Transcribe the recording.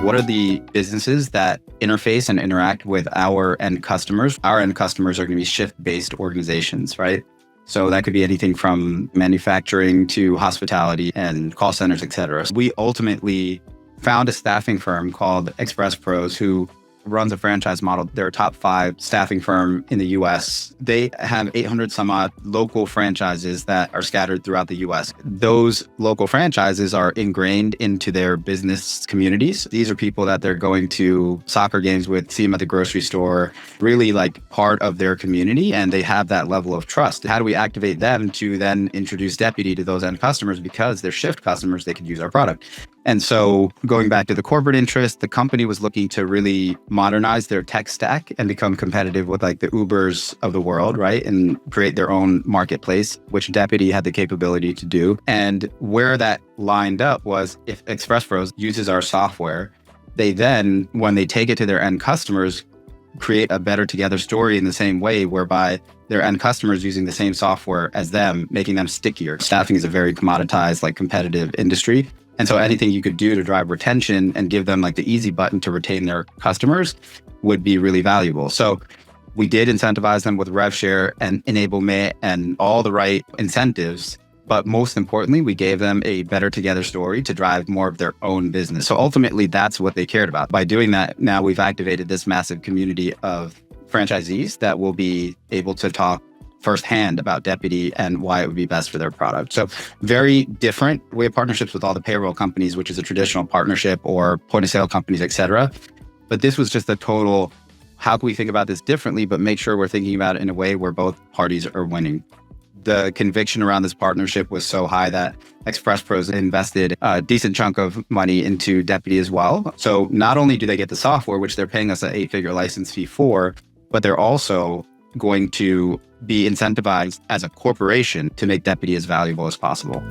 What are the businesses that interface and interact with our end customers? Our end customers are going to be shift-based organizations, right? So that could be anything from manufacturing to hospitality and call centers, et cetera. We ultimately found a staffing firm called Express Pros who runs a franchise model. They're a top 5 staffing firm in the US. They have 800 some odd local franchises that are scattered throughout the US. Those local franchises are ingrained into their business communities. These are people that they're going to soccer games with, see them at the grocery store, really like part of their community, and they have that level of trust. How do we activate them to then introduce Deputy to those end customers? Because they're shift customers, they could use our product. And so going back to the corporate interest, the company was looking to really modernize their tech stack and become competitive with like the Ubers of the world, right? And create their own marketplace, which Deputy had the capability to do. And where that lined up was if Express Pros uses our software, they then, when they take it to their end customers, create a better together story in the same way, whereby their end customers using the same software as them, making them stickier. Staffing is a very commoditized, like competitive industry. And so anything you could do to drive retention and give them like the easy button to retain their customers would be really valuable. So we did incentivize them with rev share and enablement and all the right incentives. But most importantly, we gave them a better together story to drive more of their own business. So ultimately, that's what they cared about. By doing that, now we've activated this massive community of franchisees that will be able to talk firsthand about Deputy and why it would be best for their product. So very different. We have partnerships with all the payroll companies, which is a traditional partnership, or point of sale companies, et cetera. But this was just a total, how can we think about this differently, but make sure we're thinking about it in a way where both parties are winning. The conviction around this partnership was so high that Express Pros invested a decent chunk of money into Deputy as well. So not only do they get the software, which they're paying us an 8-figure license fee for, but they're also going to be incentivized as a corporation to make Deputy as valuable as possible.